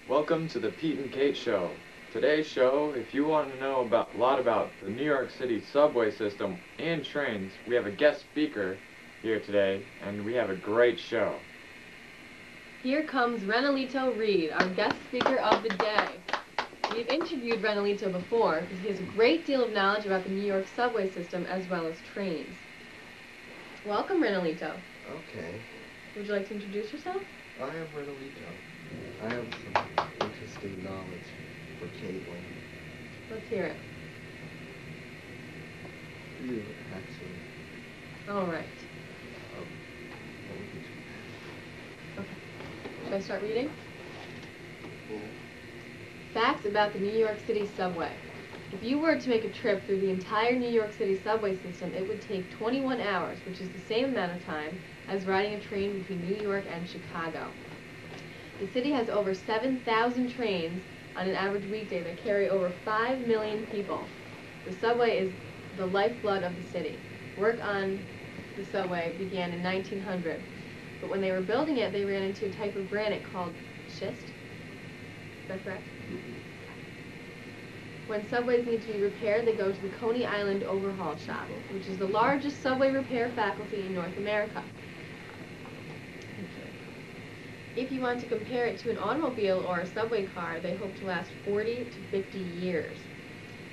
Welcome to the Pete and Kate Show. Today's show, if you want to know a lot about the New York City subway system and trains, we have a guest speaker here today, and we have a great show. Here comes Rennellito Reed, our guest speaker of the day. We've interviewed Rennellito before because he has a great deal of knowledge about the New York subway system as well as trains. Welcome, Rennellito. Okay. Would you like to introduce yourself? I am Rennellito. I have some interesting knowledge for Katelyn. Let's hear it. You, actually. All right. What would you Okay. Should I start reading? Yeah. Facts about the New York City subway. If you were to make a trip through the entire New York City subway system, it would take 21 hours, which is the same amount of time as riding a train between New York and Chicago. The city has over 7,000 trains on an average weekday that carry over 5 million people. The subway is the lifeblood of the city. Work on the subway began in 1900, but when they were building it, they ran into a type of granite called schist. Is that correct? When subways need to be repaired, they go to the Coney Island Overhaul Shop, which is the largest subway repair faculty in North America. If you want to compare it to an automobile or a subway car, they hope to last 40 to 50 years.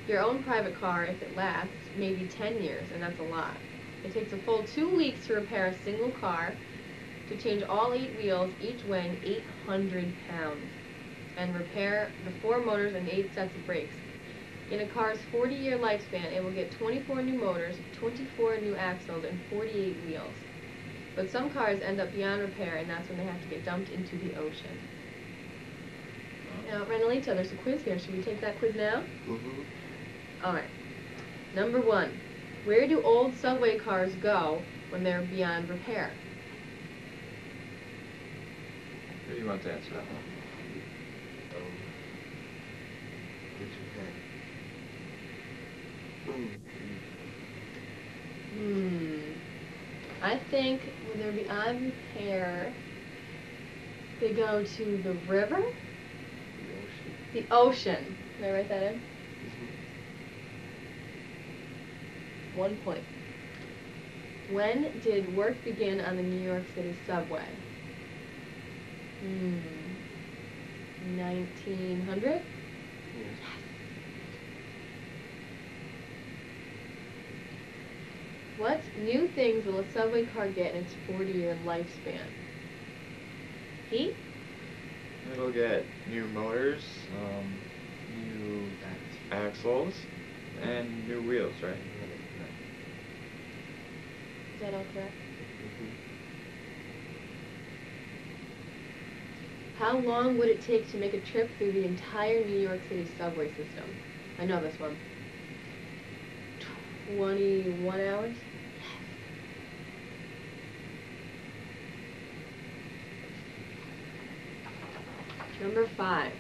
Your own private car, if it lasts, maybe 10 years, and that's a lot. It takes a full 2 weeks to repair a single car, to change all 8 wheels, each weighing 800 pounds, and repair the 4 motors and 8 sets of brakes. In a car's 40-year lifespan, it will get 24 new motors, 24 new axles, and 48 wheels. But some cars end up beyond repair, and that's when they have to get dumped into the ocean. Now, Rennellito, there's a quiz here. Should we take that quiz now? Mm-hmm. All right. Number 1. Where do old subway cars go when they're beyond repair? Who do you want to answer that one? What you had? I think when they're beyond repair, they go to the river? The ocean. The ocean. Can I write that in? Mm-hmm. 1 point. When did work begin on the New York City subway? 1900? Yes. What new things will a subway car get in its 40-year lifespan? Pete? It'll get new motors, new axles, and new wheels, right? Is that all correct? Mm-hmm. How long would it take to make a trip through the entire New York City subway system? I know this one. 21 hours? Number 5.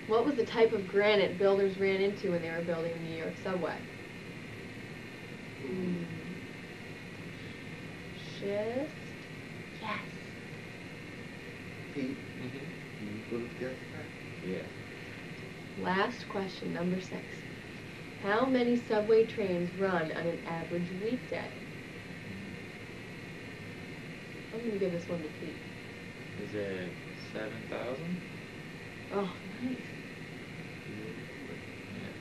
What was the type of granite builders ran into when they were building the New York subway? Schist? Yes. Pete, Mm-hmm. you would have guessed that? Yeah. Last question, number 6. How many subway trains run on an average weekday? I'm going to give this one to Pete. Is it 7,000? Oh, nice. Yeah.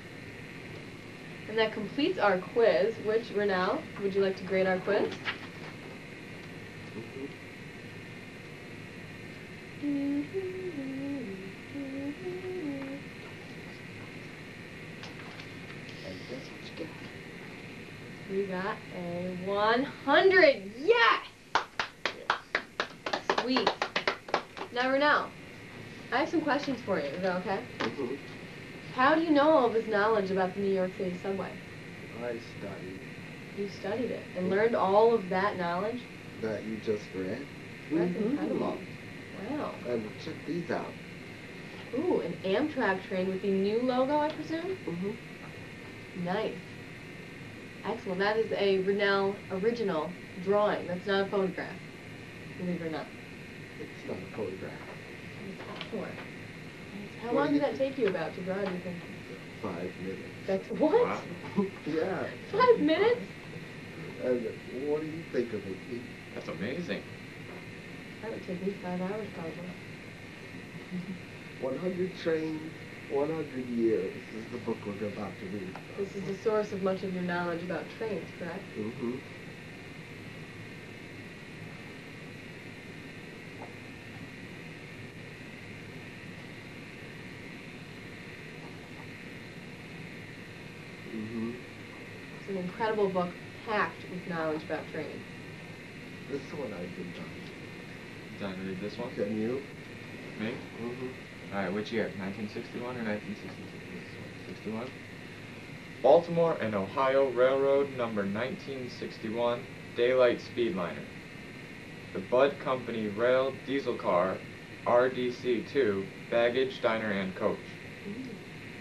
And that completes our quiz, which, Rennell, would you like to grade our quiz? And guess what you got? We got a 100! Yes! Sweet. Now, Rennell, I have some questions for you. Is that okay? Mm-hmm. How do you know all of this knowledge about the New York City subway? I studied You studied it and learned all of that knowledge? that you just read. That's incredible. Wow. And check these out. Ooh, an Amtrak train with the new logo, I presume? Mm-hmm. Nice. Excellent. That is a Rennell original drawing. That's not a photograph. Believe it or not. It's not a photograph. It's a tour. How long did that take you about to drive, you think? 5 minutes. That's what? Wow. Yeah. 5 minutes? And what do you think of it, Pete? That's amazing. That would take me 5 hours probably. 100 Trains, 100 Years is the book we're about to read. This is the source of much of your knowledge about trains, correct? Mm-hmm. Mm-hmm. It's an incredible book packed with knowledge about trains. This one I did not. Done. Read this one. Can you? Me? Mm-hmm. All right. Which year? 1961 or 1962? 61. Baltimore and Ohio Railroad number 1961 Daylight Speedliner. The Bud Company Rail Diesel Car RDC-2 Baggage Diner and Coach.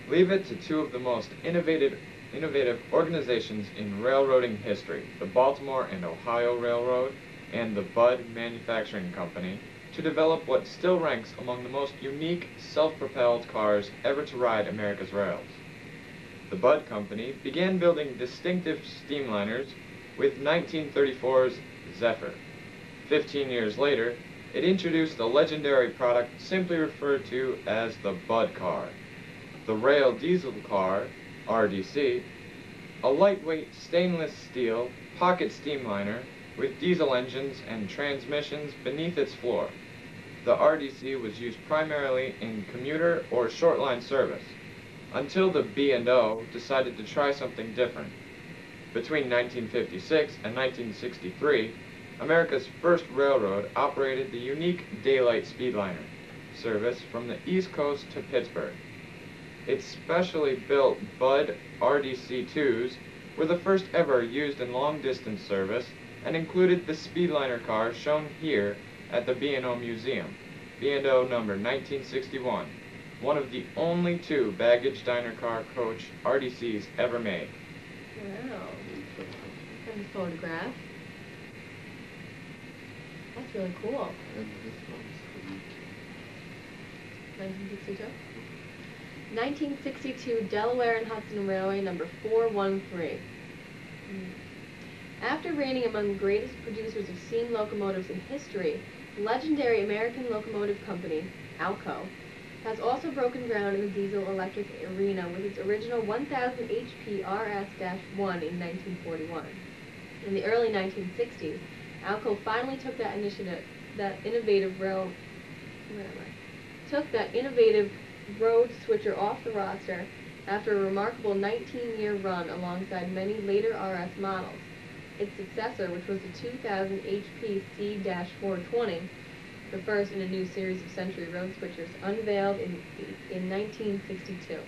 Leave it to two of the most innovative organizations in railroading history, the Baltimore and Ohio Railroad and the Bud Manufacturing Company, to develop what still ranks among the most unique self-propelled cars ever to ride America's rails. The Bud Company began building distinctive steamliners with 1934's Zephyr. 15 years later, it introduced the legendary product simply referred to as the Bud Car. The Rail Diesel Car, RDC, a lightweight stainless steel pocket steamliner with diesel engines and transmissions beneath its floor. The RDC was used primarily in commuter or short-line service, until the B&O decided to try something different. Between 1956 and 1963, America's first railroad operated the unique Daylight Speedliner service from the East Coast to Pittsburgh. Its specially built Bud RDC-2s were the first ever used in long-distance service and included the Speedliner car shown here at the B&O Museum, B&O number 1961, one of the only 2 baggage diner car coach RDCs ever made. Wow. And the photograph. That's really cool. And this one's for you. 1962? 1962 Delaware and Hudson Railway number 413. After reigning among the greatest producers of steam locomotives in history, the legendary American Locomotive Company, ALCO, has also broken ground in the diesel-electric arena with its original 1000 HP RS-1 in 1941. In the early 1960s, ALCO finally took that innovative road switcher off the roster after a remarkable 19-year run alongside many later RS models. Its successor, which was the 2000 HP C-420, the first in a new series of Century road switchers, unveiled in 1962.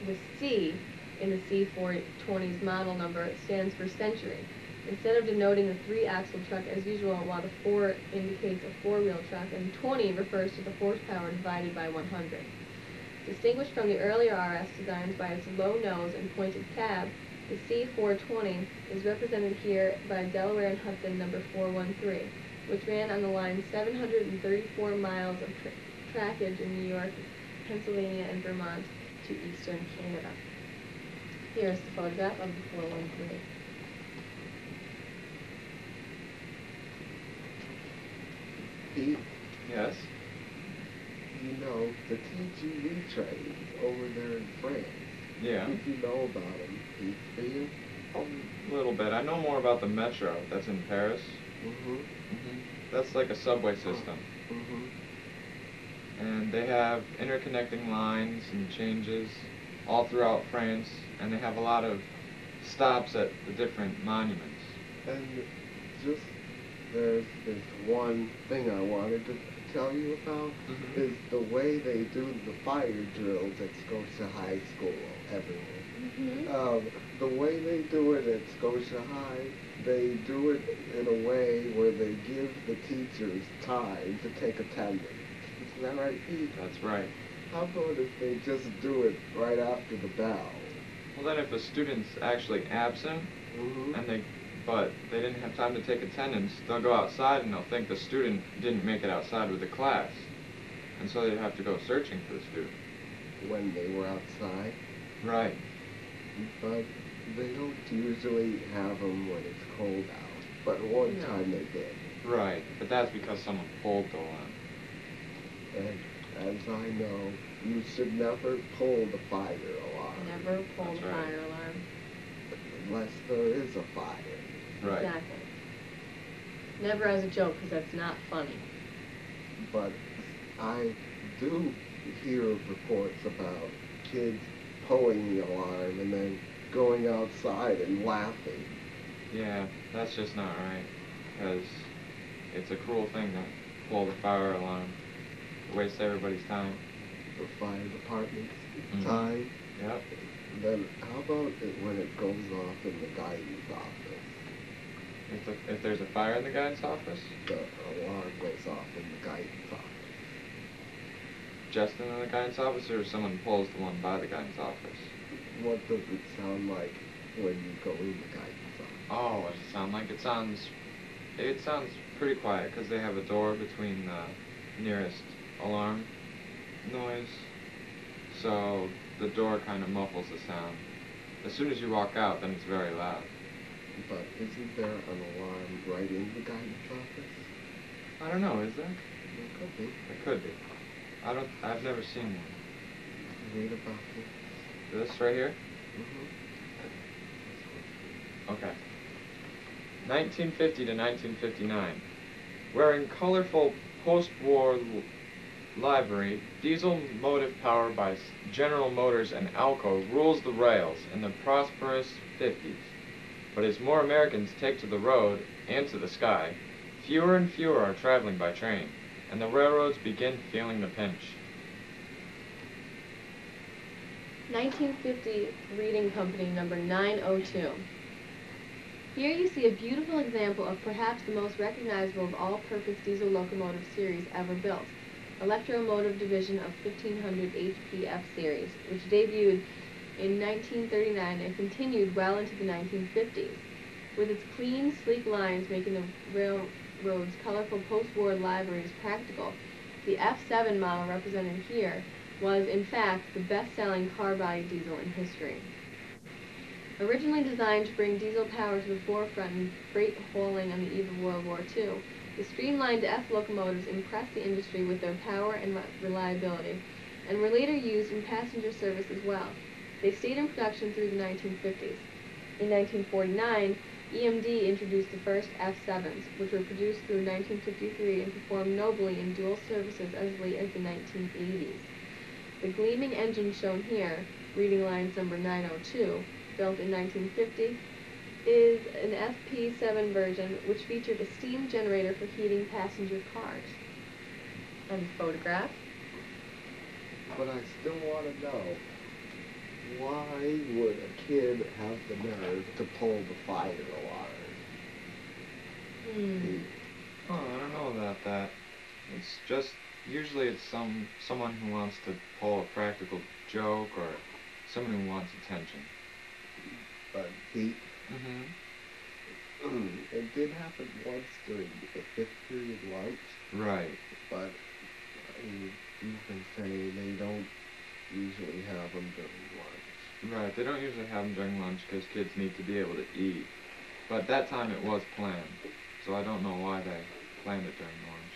The C in the C-420's model number stands for Century. Instead of denoting the 3-axle truck as usual, while the 4 indicates a 4-wheel truck, and 20 refers to the horsepower divided by 100. Distinguished from the earlier RS designs by its low nose and pointed cab, the C-420 is represented here by Delaware and Hudson number 413, which ran on the line's 734 miles of trackage in New York, Pennsylvania, and Vermont to eastern Canada. Here's the photograph of the 413. Pete, Yes? you know the TGV trains over there in France. Yeah. Did you know about them, Pete? Do you? A little bit. I know more about the metro that's in Paris. Mm-hmm. That's like a subway system. Mm-hmm. And they have interconnecting lines and changes all throughout France, and they have a lot of stops at the different monuments. And just there's this one thing I wanted to tell you about is the way they do the fire drills at Scotia High School everywhere. The way they do it at Scotia High, they do it in a way where they give the teachers time to take attendance. Is that right, Pete? That's right. How about if they just do it right after the bell? Well, then if a student's actually absent, and but they didn't have time to take attendance, they'll go outside and they'll think the student didn't make it outside with the class. And so they'd have to go searching for the student. when they were outside. Right. But they don't usually have them when it's cold out. But one No. time they did. Right. But that's because someone pulled the alarm. And as I know, you should never pull the fire alarm. Never pull That's the right. fire alarm. Unless there is a fire. Right. Exactly. Never as a joke, because that's not funny. But I do hear reports about kids pulling the alarm and then going outside and laughing. Yeah, that's just not right. Because it's a cruel thing to pull the fire alarm. It wastes everybody's time. The fire department's Mhm. time. Yep. Then how about it when it goes off in the guidance office? If there's a fire in the guidance office, The alarm goes off in the guidance office. just in the guidance office, or someone pulls the one by the guidance office? What does it sound like when you go in the guidance office? Oh, what does it sound like? It sounds pretty quiet because they have a door between the nearest alarm noise. So the door kind of muffles the sound. As soon as you walk out, then it's very loud. But isn't there an alarm right in the guidance office? I don't know, is there? There could be. It could be. I've never seen one. Read about it. This right here? Mm-hmm. Okay. 1950 to 1959. Wearing colorful post-war livery, diesel motive powered by General Motors and Alco rules the rails in the prosperous 50s. But as more Americans take to the road and to the sky, fewer and fewer are traveling by train, and the railroads begin feeling the pinch. 1950 Reading Company number 902. Here you see a beautiful example of perhaps the most recognizable of all-purpose diesel locomotive series ever built, Electromotive Division of 1500 HP F Series, which debuted in 1939 and continued well into the 1950s. With its clean, sleek lines making the railroad's colorful post-war liveries practical, the F7 model represented here was, in fact, the best-selling car-body diesel in history. Originally designed to bring diesel power to the forefront in freight hauling on the eve of World War II, the streamlined F locomotives impressed the industry with their power and reliability, and were later used in passenger service as well. They stayed in production through the 1950s. In 1949, EMD introduced the first F7s, which were produced through 1953 and performed nobly in dual services as late as the 1980s. The gleaming engine shown here, reading lines number 902, built in 1950, is an FP7 version which featured a steam generator for heating passenger cars. And the photograph. But I still want to know, why would a kid have the nerve to pull the fire alarm? Oh, I don't know about that. It's just, usually it's someone who wants to pull a practical joke or someone who wants attention. But Pete, Mm-hmm. it did happen once during the fifth period lunch, Right. but you've been saying they don't usually have them during lunch. Right, they don't usually have them during lunch because kids need to be able to eat. But that time it was planned, so I don't know why they planned it during lunch.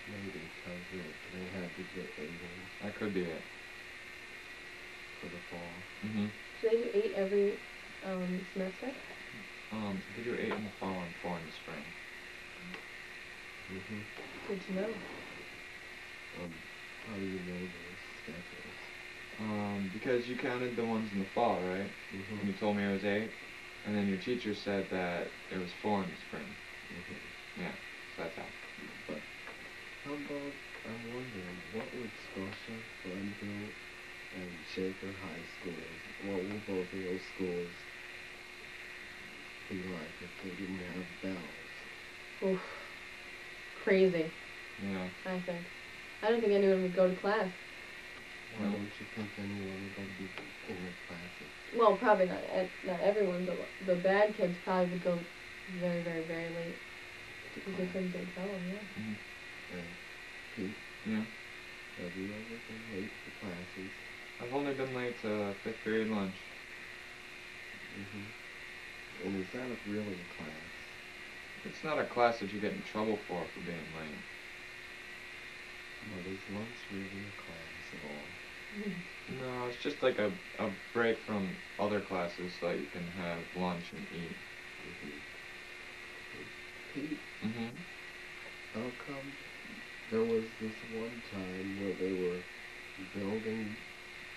Maybe because they had to get 8 in That could be it. for the fall. Mm-hmm. Do they do 8 every semester? They do 8 in the fall and 4 in the spring. Mm-hmm. Good to know. How do you know those schedules? Because you counted the ones in the fall, right? Mm-hmm. And you told me it was 8, and then your teacher said that it was 4 in the spring. Mm-hmm. Yeah, so that's how. But how about, I'm wondering, what would Scotia, Glenville, and Shaker High Schools, what will both of those schools be like if they didn't have bells? Oof. Crazy, Yeah. I think. I don't think anyone would go to class. Why don't you think anyone would be in the classes? Well, probably not everyone, but the bad kids probably would go very, very, very late. Because they couldn't get in trouble, yeah. Mm-hmm. And Pete, Yeah. Have you ever been late for classes? I've only been late to 5th period lunch. And is that really a class? It's not a class that you get in trouble for being late. But is lunch really a class at all? No, it's just like a break from other classes so that you can have lunch and eat. Pete, Mm-hmm. how come there was this one time where they were building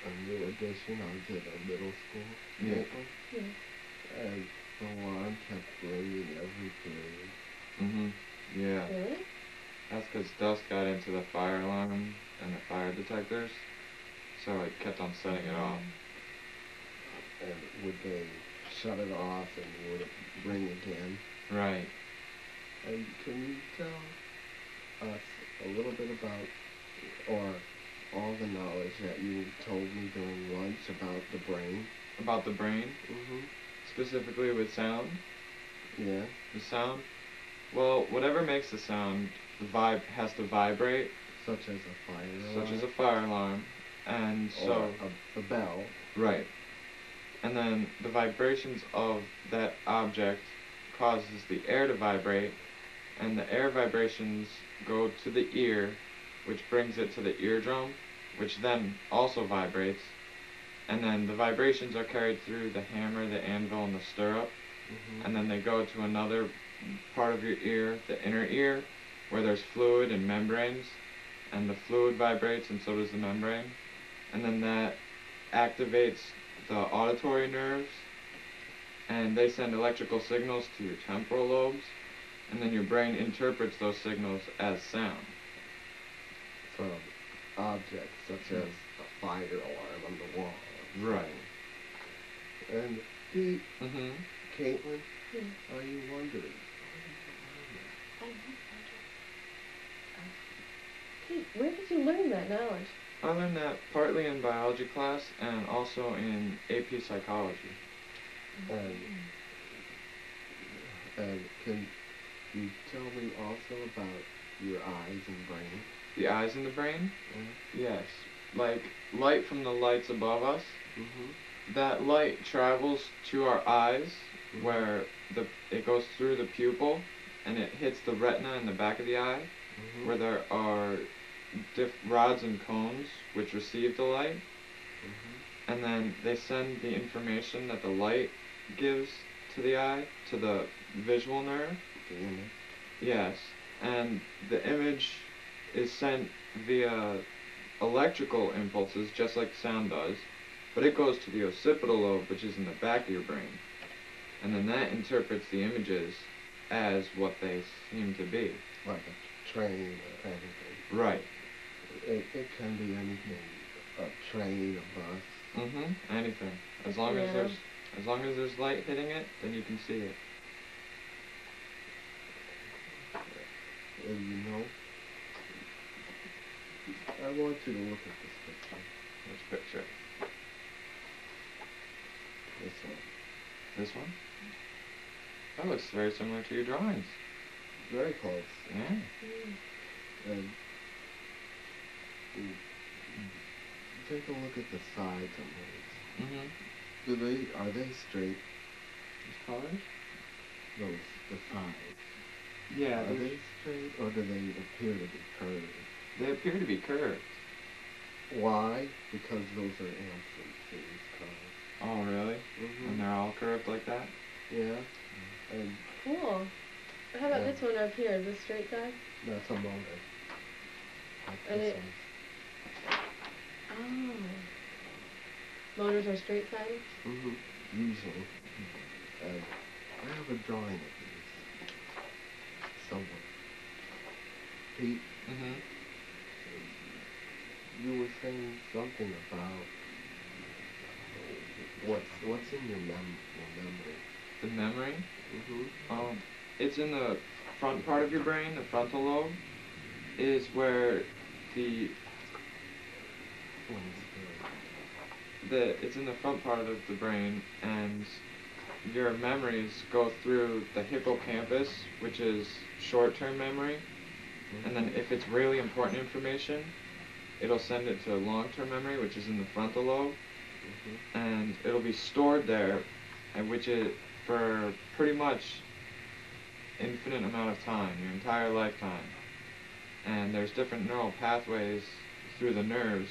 a new addition onto the middle school? Yeah. Yeah. And the alarm kept ringing every period. Mm-hmm. Yeah. Really? That's because dust got into the fire alarm and the fire detectors, so it kept on setting it off. And would they shut it off and would it ring again? Right. And can you tell us a little bit about, or all the knowledge that you told me during lunch about the brain? About the brain, specifically with sound. Yeah. The sound? Well, whatever makes the sound has to vibrate. Such as a fire alarm? Such as a fire alarm. And so... Or a bell. Right. And then the vibrations of that object causes the air to vibrate, and the air vibrations go to the ear, which brings it to the eardrum, which then also vibrates, and then the vibrations are carried through the hammer, the anvil, and the stirrup, and then they go to another part of your ear, the inner ear, where there's fluid and membranes, and the fluid vibrates and so does the membrane, and then that activates the auditory nerves, and they send electrical signals to your temporal lobes, and then your brain interprets those signals as sound. From objects such as a fire alarm on the wall. Right. And Pete, Mm-hmm. Katelyn, Yeah. are you wondering? Pete, where did you learn that knowledge? I learned that partly in biology class and also in AP psychology. And can you tell me also about your eyes and brain? The eyes in the brain? Yes. Like light from the lights above us. That light travels to our eyes, where it goes through the pupil, and it hits the retina in the back of the eye, where there are rods and cones which receive the light, and then they send the information that the light gives to the eye to the visual nerve. The image? Yes, and the image is sent via electrical impulses, just like sound does, but it goes to the occipital lobe, which is in the back of your brain, and then that interprets the images as what they seem to be. Like a train or anything. Right. It can be anything. A train, a bus. Anything. As long as there's light hitting it, then you can see it. And you know, I want you to look at this picture. Which picture? This one. This one? That looks very similar to your drawings. Very close. Yeah. And take a look at the sides of those. Are they straight? These colors? The sides. Yeah. Are they straight or do they appear to be curved? They appear to be curved. Why? Because those are acids in these colors. Oh, really? And they're all curved like that? Yeah. And Cool. How about this one up here, the straight guy? that's a motor. Like And this it- one. Oh. Motors are straight-sided? Usually. And I have a drawing of these somewhere. Pete, you were saying something about what's in your memory. The memory? It's in the front part of your brain, the frontal lobe, is where it's in the front part of the brain, and your memories go through the hippocampus, which is short-term memory, and then if it's really important information, it'll send it to long-term memory, which is in the frontal lobe, and it'll be stored there, and which is for pretty much infinite amount of time, your entire lifetime. And there's different neural pathways through the nerves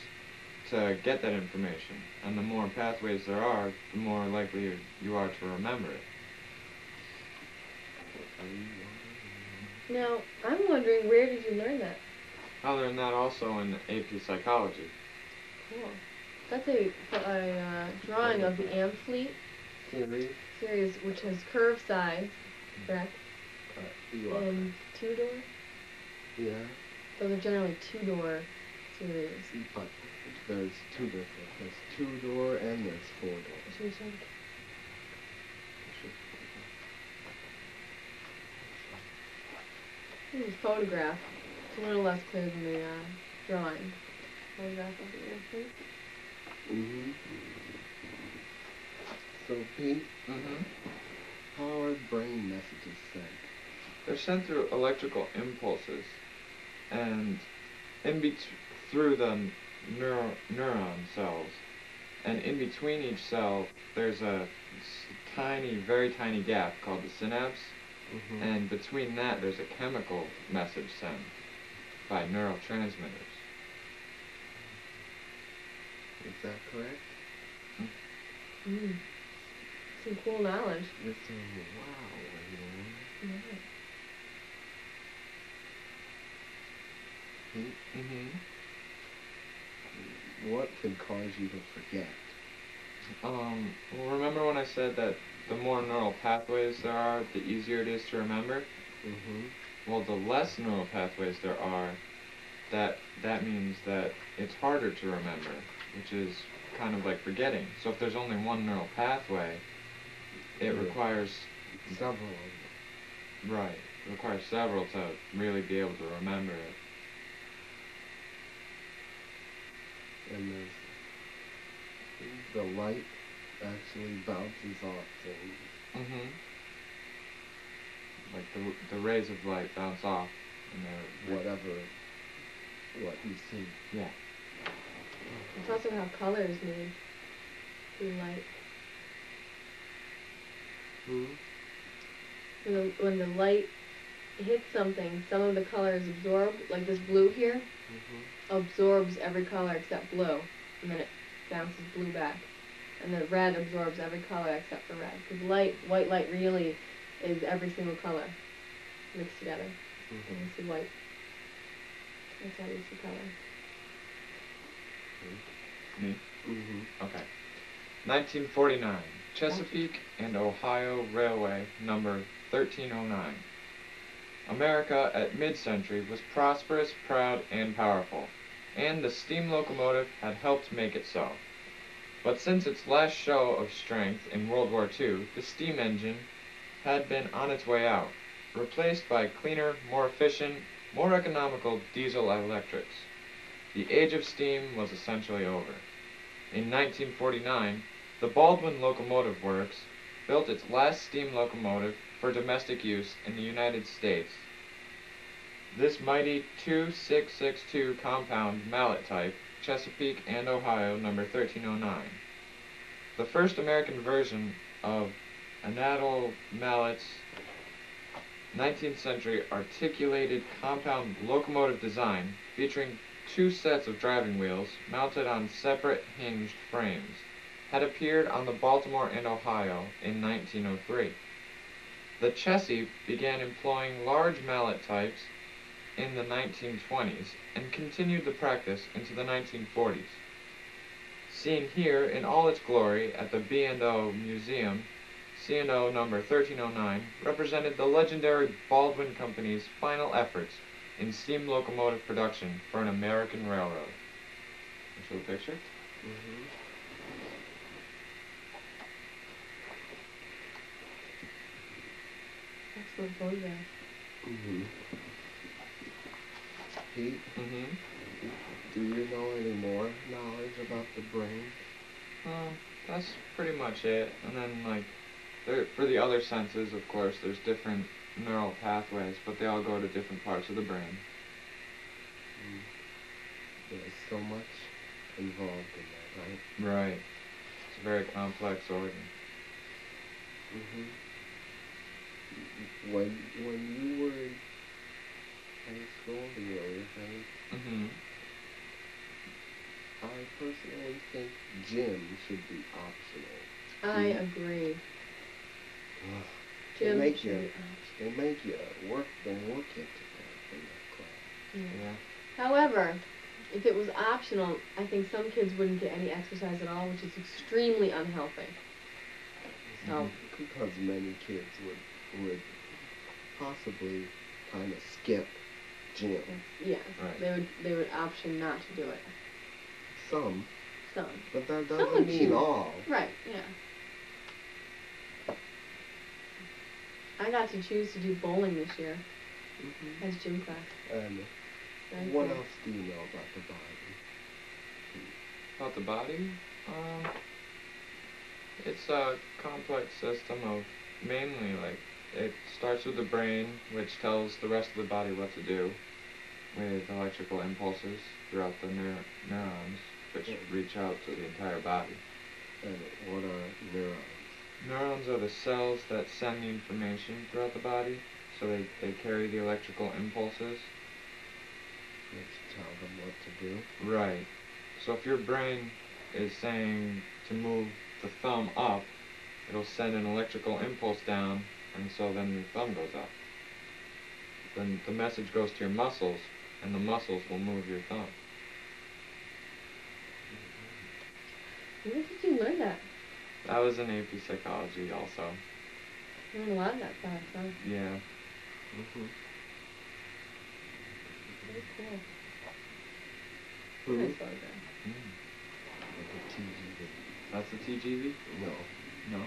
to get that information. And the more pathways there are, the more likely you are to remember it. Now, I'm wondering, where did you learn that? I learned that also in AP Psychology. Cool. That's a drawing of the Amfleet series, which has curve size, correct? And two-door? Yeah. Those are generally two-door series. But there's two different. There's two-door and there's four-door. Should we check? This is a photograph. It's a little less clear than the drawing. Photograph of the Amfleet. So, Pete, Mm-hmm. how are brain messages sent? They're sent through electrical impulses, and through the neuron cells, and in between each cell there's a tiny, very tiny gap called the synapse, and between that there's a chemical message sent by neurotransmitters. Is that correct? Some cool knowledge. It's wow, you know. Yeah. Pete, Mm-hmm. what can cause you to forget? Well, remember when I said that the more neural pathways there are, the easier it is to remember? Well, the less neural pathways there are, that means that it's harder to remember, which is kind of like forgetting. So if there's only one neural pathway, it requires Several of them. right. It requires several to really be able to remember it. And the light actually bounces off things. Mm-hmm. Like the rays of light bounce off, and they're What you see. yeah. It's also how color is made through light. When the light hits something, some of the color is absorbed, like this blue here, absorbs every color except blue, and then it bounces blue back. And the red absorbs every color except for red. Because white light really is every single color mixed together. And you see white. That's how you see color. Me? Okay. 1949. Chesapeake and Ohio Railway, number 1309. America at mid-century was prosperous, proud, and powerful, and the steam locomotive had helped make it so. But since its last show of strength in World War II, the steam engine had been on its way out, replaced by cleaner, more efficient, more economical diesel electrics. The age of steam was essentially over. In 1949, the Baldwin Locomotive Works built its last steam locomotive for domestic use in the United States. This mighty 2662 compound mallet type, Chesapeake and Ohio, number 1309. The first American version of Anadol Mallet's 19th century articulated compound locomotive design, featuring two sets of driving wheels mounted on separate hinged frames, had appeared on the Baltimore and Ohio in 1903. The Chessie began employing large mallet types in the 1920s and continued the practice into the 1940s. Seen here in all its glory at the B&O Museum, C&O number 1309 represented the legendary Baldwin Company's final efforts in steam locomotive production for an American railroad. Show the picture? Excellent photograph. Pete, do you know any more knowledge about the brain? That's pretty much it. And then, like, for the other senses, of course, there's different neural pathways, but they all go to different parts of the brain. There's so much involved in that, right? Right. It's a very complex organ. Mhm. When you were in high school, the earlier days, Mm-hmm. I personally think gym should be optional. I agree. Ugh. They Gym make should you, be optional. they make you work you to death in that class. Yeah. Yeah. However, if it was optional, I think some kids wouldn't get any exercise at all, which is extremely unhealthy. So, Because many kids would possibly kind of skip gym. yes, Right. they would option not to do it. Some, Some. but that Some doesn't would mean choose. all. Right, yeah. I got to choose to do bowling this year Hmm. as gym class. And Very what cool. else do you know about the body? About the body? Um, it's a complex system of mainly like it starts with the brain, which tells the rest of the body what to do with electrical impulses throughout the neurons, which reach out to the entire body. And what are neurons? Neurons are the cells that send the information throughout the body, so they carry the electrical impulses. Which tell them what to do. Right. So if your brain is saying to move the thumb up, it'll send an electrical impulse down, and so then your thumb goes up. Then the message goes to your muscles, and the muscles will move your thumb. Where did you learn that? That was in AP psychology also. I learned a lot in that class, huh? Yeah. Mm-hmm. Very cool. Who? Nice photograph. Mm. Like a TGV. That's the TGV? No. No.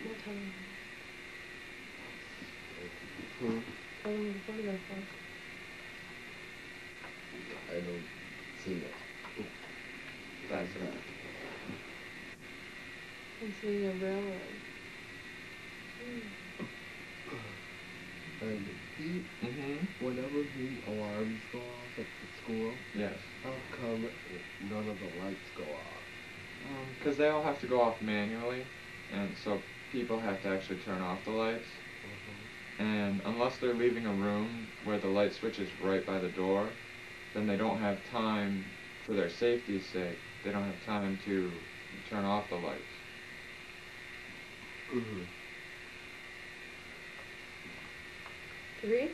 What time? Who? Tell them the photograph was. I don't see it. That's that. Pennsylvania Railroad. And Mm-hmm. whenever the alarms go off at the school, Yes. how come none of the lights go off? Because they all have to go off manually, and so people have to actually turn off the lights. And unless they're leaving a room where the light switch is right by the door, then they don't have time, for their safety's sake, they don't have time to turn off the lights. Mm-hmm. 3.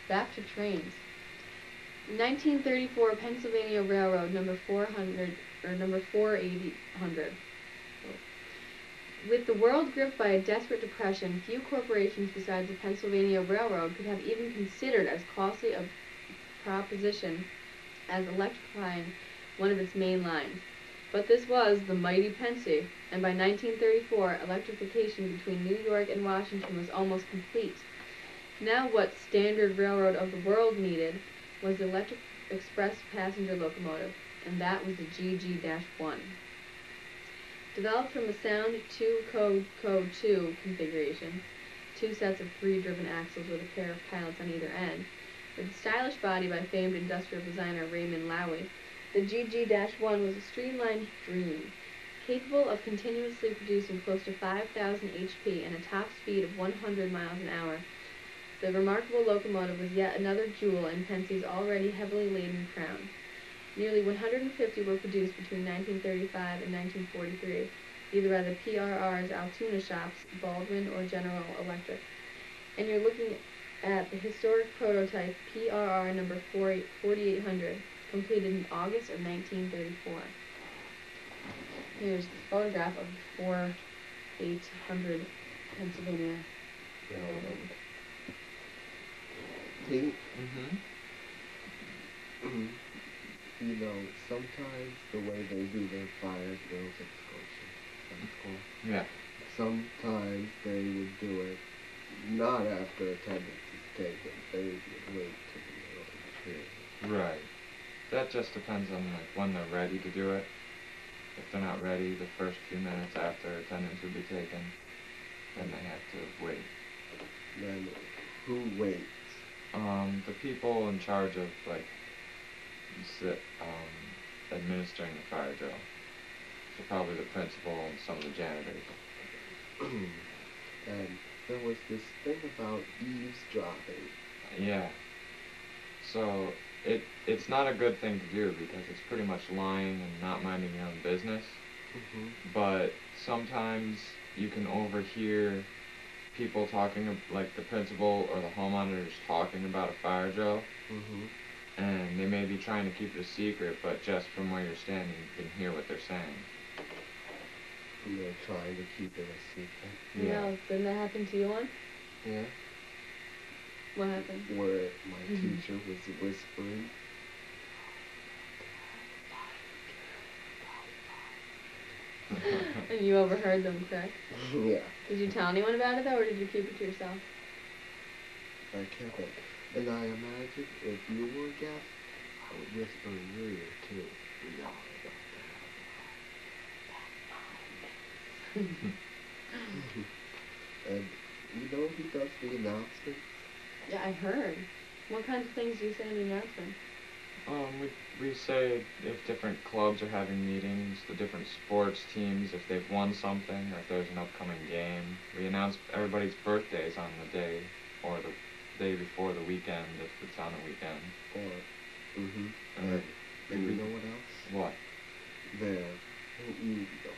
Back to trains. 1934 Pennsylvania Railroad, number 400, or number 4800. With the world gripped by a desperate depression, few corporations besides the Pennsylvania Railroad could have even considered as costly a proposition as electrifying one of its main lines. But this was the mighty Pennsy, and by 1934, electrification between New York and Washington was almost complete. Now what standard railroad of the world needed was the electric express passenger locomotive, and that was the GG-1. Developed from a sound 2 code 2 configuration, 2 sets of 3 driven axles with a pair of pilots on either end, with a stylish body by famed industrial designer Raymond Loewy, the GG-1 was a streamlined dream, capable of continuously producing close to 5,000 HP and a top speed of 100 miles an hour. The remarkable locomotive was yet another jewel in Pensy's already heavily laden crown. Nearly 150 were produced between 1935 and 1943, either at the PRR's Altoona shops, Baldwin, or General Electric. And you're looking at the historic prototype PRR number 4800, completed in August of 1934. Here's the photograph of the 4800 Pennsylvania Railroad. See, Mm-hmm. you know, sometimes the way they do their fire drills at school, Yeah. sometimes they would do it not after attendance is taken. They would wait till the middle of the period. Right. That just depends on like when they're ready to do it. If they're not ready the first few minutes after attendance would be taken, then they have to wait. Then who waits? The people in charge of, like, administering the fire drill. So probably the principal and some of the janitors. And there was this thing about eavesdropping. Yeah. So it's not a good thing to do because it's pretty much lying and not minding your own business. But sometimes you can overhear people talking, like the principal or the hall monitors talking about a fire drill. And they may be trying to keep it a secret, but just from where you're standing, you can hear what they're saying. And they're trying to keep it a secret. Yeah. Didn't that happen to you once? Yeah. What happened? Where my teacher was whispering. And you overheard them, correct? Yeah. Did you tell anyone about it, though, or did you keep it to yourself? I kept it. And I imagine if you were deaf, I would whisper in your ear, too. Yeah. And you know who does the announcements? Yeah, I heard. What kinds of things do you say in the announcement? We say if different clubs are having meetings, the different sports teams, if they've won something, or if there's an upcoming game. We announce everybody's birthdays on the day, or the day before the weekend, if it's on a weekend. And you know what else? What?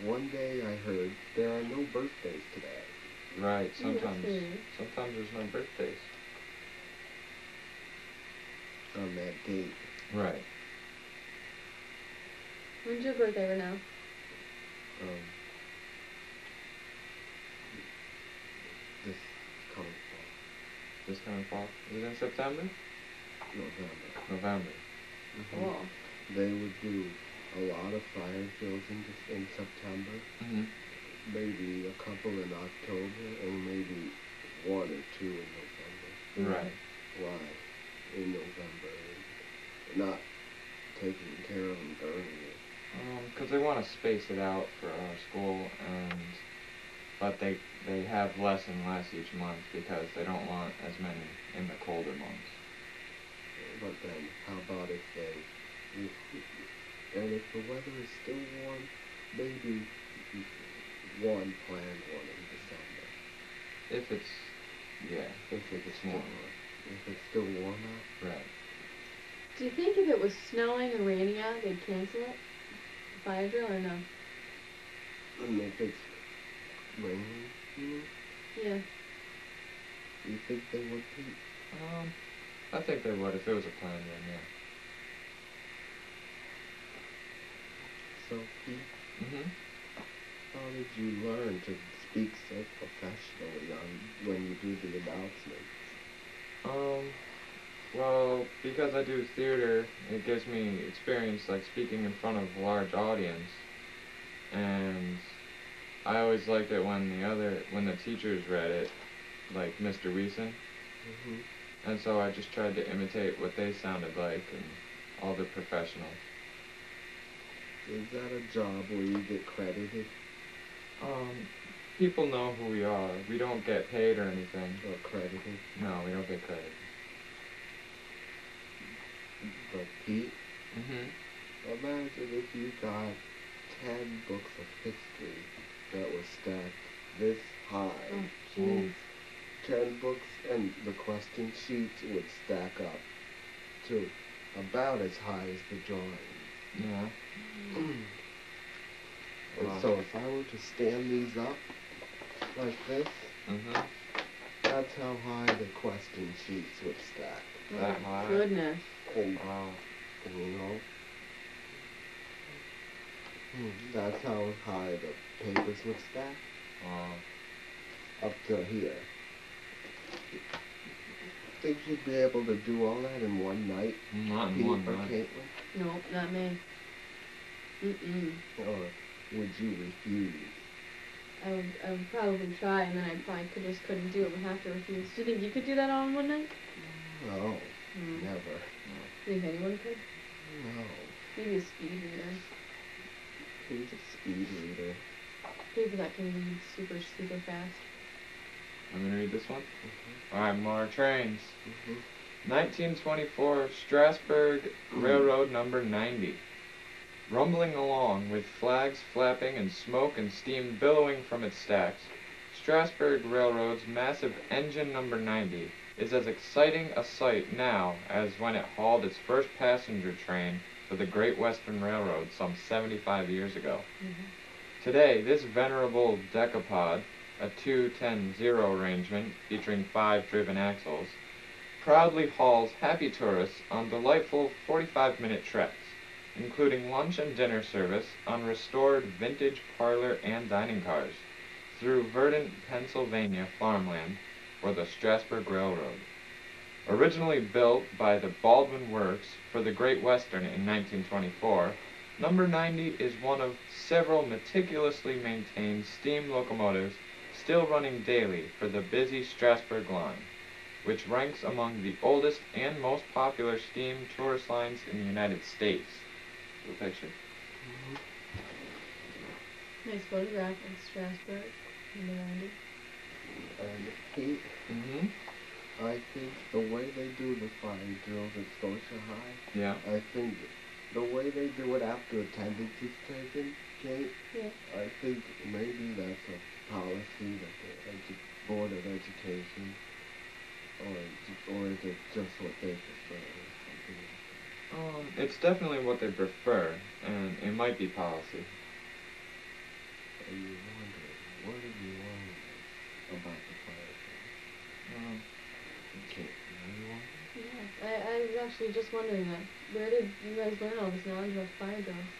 One day I heard there are no birthdays today. Right, sometimes there's no birthdays. On that date. Right. When's your birthday, Rennell? This coming fall. This coming fall? Is it in September? November. Cool. They would do a lot of fire drills in September. Maybe a couple in October, and maybe one or two in November. Right. Why? In November, not taking care of them earlier. Because they want to space it out for our school, but they have less and less each month because they don't want as many in the colder months. But then, how about if if the weather is still warm, maybe one planned one in December. If it's warm. If it's still warm out? Right. Do you think if it was snowing or raining out, they'd cancel it? The fire drill, or no? And if it's raining, Yeah. you think they would, Pete? I think they would if it was a planned one, yeah. So, Pete, how did you learn to speak so professionally when you do the announcements? Well, because I do theater, it gives me experience, like, speaking in front of a large audience, and I always liked it when the teachers read it, like Mr. Weeson, and so I just tried to imitate what they sounded like and all the professionals. Is that a job where you get credited? People know who we are. We don't get paid or anything. Or credited? No, we don't get credit. But Pete, imagine if you got 10 books of history that were stacked this high. Oh, jeez. 10 books, and the question sheets would stack up to about as high as the drawings. Yeah. And so if I were to stand these up like this, that's how high the question sheets would stack. That high? Goodness. And, you know, that's how high the papers would stack. Up to here. Think you'd be able to do all that in one night? Not in one night. Katelyn? Nope, not me. Or would you refuse? I would probably try, and then I probably couldn't do it. Would have to refuse. Do you think you could do that all in one night? No, never. Do you think anyone could? No. Maybe a speed reader. Who's a speed reader? People that can read super, super fast. I'm gonna read this one. Alright, Muller trains. 1924 Strasburg Railroad number 90. Rumbling along with flags flapping and smoke and steam billowing from its stacks, Strasburg Railroad's massive engine number 90 is as exciting a sight now as when it hauled its first passenger train for the Great Western Railroad some 75 years ago. Today, this venerable decapod, a 2-10-0 arrangement featuring 5 driven axles, proudly hauls happy tourists on delightful 45-minute treks, including lunch and dinner service on restored vintage parlor and dining cars, through verdant Pennsylvania farmland for the Strasburg Railroad. Originally built by the Baldwin Works for the Great Western in 1924, number 90 is one of several meticulously maintained steam locomotives still running daily for the busy Strasburg line, which ranks among the oldest and most popular steam tourist lines in the United States. The picture. Nice photograph of Strasburg number 90. Pete, Mm-hmm. I think the way they do the fire drills at Scotia High, Yeah. I think the way they do it after attendance is taken, Kate, Yeah. I think maybe that's a policy that the Board of Education, or is it just what they prefer or something like that? It's definitely what they prefer, and it might be policy. And you wonder, what do you want about the fire drill? You can't really wonder. Yeah. I was actually just wondering that. Where did you guys learn all this knowledge about fire drills?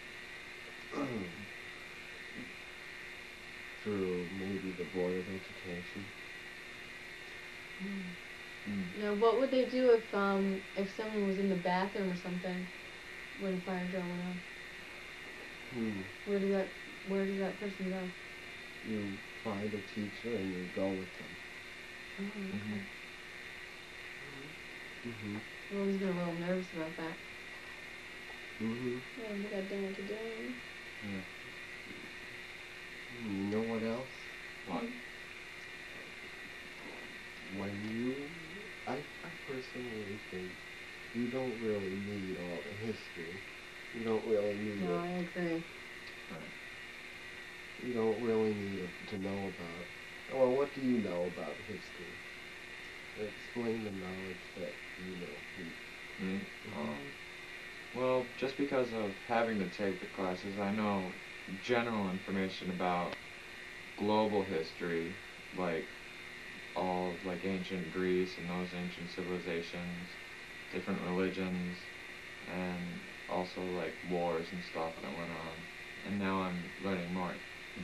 Through maybe the Board of Education. Now, what would they do if someone was in the bathroom or something when a fire drill went on? Where does that person go? You find a teacher and you go with them. Oh, okay. I've always been a little nervous about that. Yeah, we got dinner to do. Yeah. You know what else? What? I personally think you don't really need all the history. You don't really need No, it. I agree. You don't really need to know about. Well, what do you know about history? Explain the knowledge that you know. Me? Well, just because of having to take the classes, I know general information about global history, like all of like ancient Greece and those ancient civilizations, different religions, and also like wars and stuff that went on. And now I'm learning more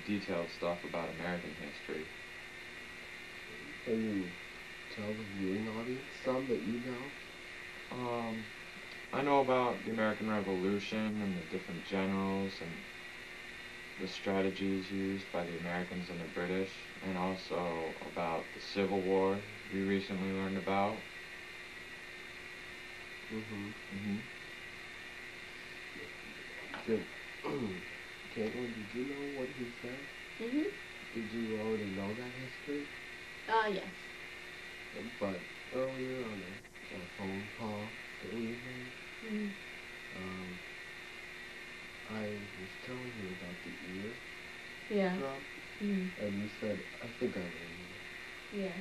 detailed stuff about American history. Can you tell the viewing audience some that you know? I know about the American Revolution and the different generals and the strategies used by the Americans and the British, and also about the Civil War we recently learned about. Good. Katelyn, did you know what he said? Did you already know that history? Yes. But earlier on a phone call that we made, I was telling you about the ear Yeah. drop, and you said, I think I know. Yeah.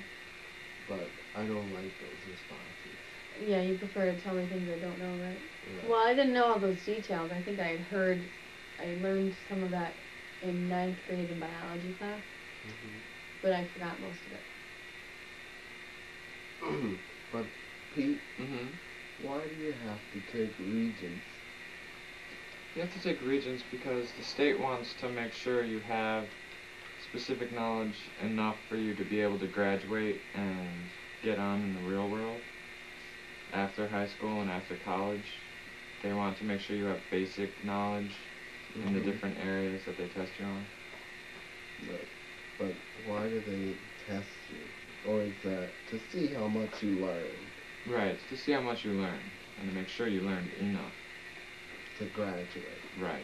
But I don't like those responses. Yeah, you prefer to tell me things I don't know, right? Yeah. Well, I didn't know all those details. I think I learned some of that in 9th grade in biology class, but I forgot most of it. But Pete, why do you have to take Regents? You have to take Regents because the state wants to make sure you have specific knowledge enough for you to be able to graduate and get on in the real world after high school and after college. They want to make sure you have basic knowledge in the different areas that they test you on. But why do they test you? Or is that to see how much you learn? Right, to see how much you learn and to make sure you learned enough. To graduate. Right.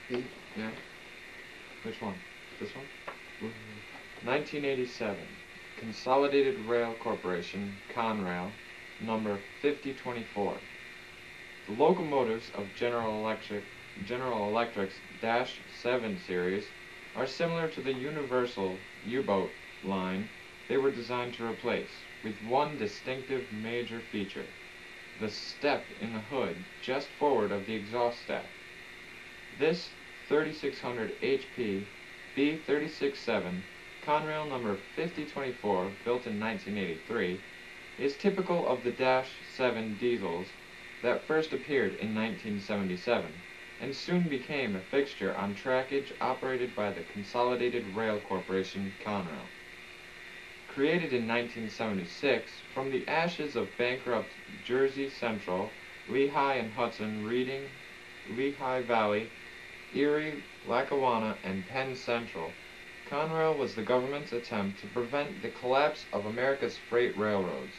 Pete? Yeah? Which one? This one? 1987, Consolidated Rail Corporation, Conrail, number 5024. The locomotives of General Electric's Dash 7 series are similar to the Universal U-boat line they were designed to replace, with one distinctive major feature: the step in the hood just forward of the exhaust stack. This 3600 HP B36-7 Conrail number 5024, built in 1983, is typical of the Dash 7 diesels that first appeared in 1977 and soon became a fixture on trackage operated by the Consolidated Rail Corporation, Conrail. Created in 1976 from the ashes of bankrupt Jersey Central, Lehigh and Hudson, Reading, Lehigh Valley, Erie, Lackawanna, and Penn Central, Conrail was the government's attempt to prevent the collapse of America's freight railroads.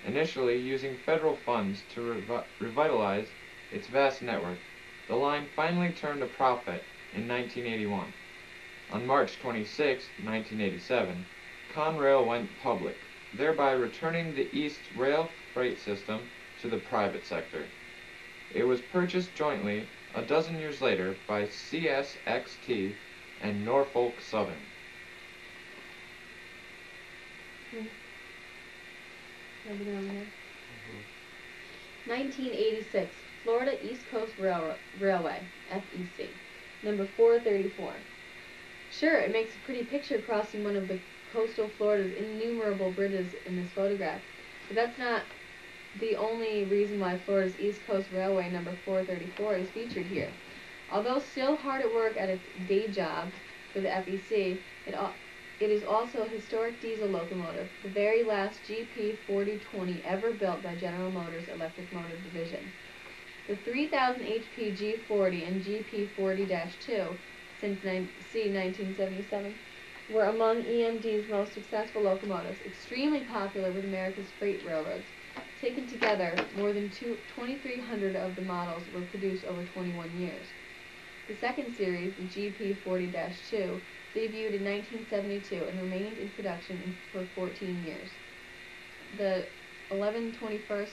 Initially using federal funds to revitalize its vast network, the line finally turned a profit in 1981. On March 26, 1987, Conrail went public, thereby returning the East rail freight system to the private sector. It was purchased jointly a dozen years later by CSXT and Norfolk Southern. Over there. 1986, Florida East Coast Railway, FEC, number 434. Sure, it makes a pretty picture crossing one of the coastal Florida's innumerable bridges in this photograph, but that's not the only reason why Florida's East Coast Railway number 434 is featured here. Although still hard at work at its day job for the FEC, it is also a historic diesel locomotive, the very last GP4020 ever built by General Motors Electric Motor Division. The 3,000 HP G40 and GP40-2, since C 1977, were among EMD's most successful locomotives, extremely popular with America's freight railroads. Taken together, more than 2,300 of the models were produced over 21 years. The second series, the GP40-2, debuted in 1972 and remained in production for 14 years. The 1121st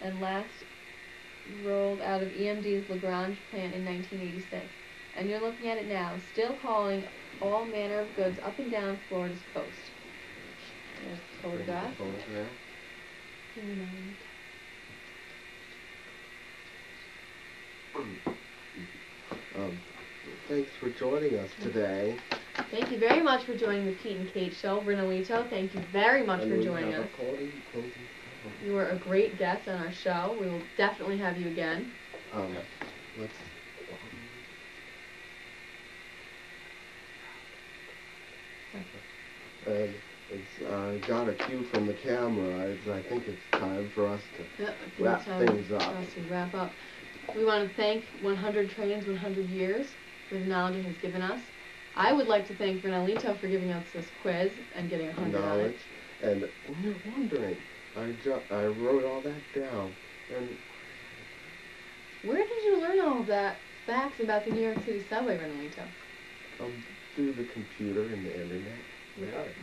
and last rolled out of EMD's LaGrange plant in 1986. And you're looking at it now, still hauling all manner of goods up and down Florida's coast. There's the photograph. Thanks for joining us today. Thank you very much for joining the Pete and Kate Show. Rennellito, thank you very much for joining us. You were a great guest on our show. We will definitely have you again. Let's... It's got a cue from the camera. I think it's time for us to wrap things up. Wrap up. We want to thank 100 Trains, 100 Years for the knowledge it has given us. I would like to thank Rennellito for giving us this quiz and getting 100 on it. And when you're wondering, I wrote all that down. And where did you learn all of that facts about the New York City subway, Rennellito? Through the computer and the internet.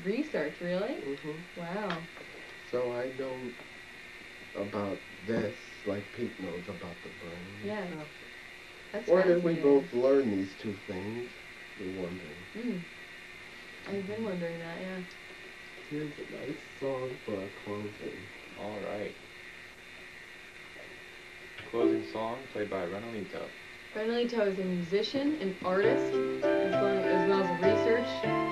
Research, really? Mm-hmm. Wow. So I know about this, like Pete knows about the brain. Yes. That's Where did we both learn these two things? You're wondering. I've been wondering that, yeah. Here's a nice song for our closing. All right. Closing song played by Rennellito. Rennellito is a musician, an artist, as well as a researcher.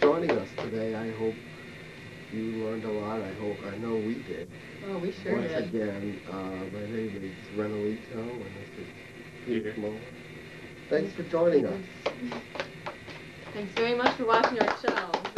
joining us today. I hope you learned a lot. I know we did. Oh, we sure Once did. again, my name is Rennell, and this is Peter Muller. Thanks for joining us. Thanks very much for watching our show.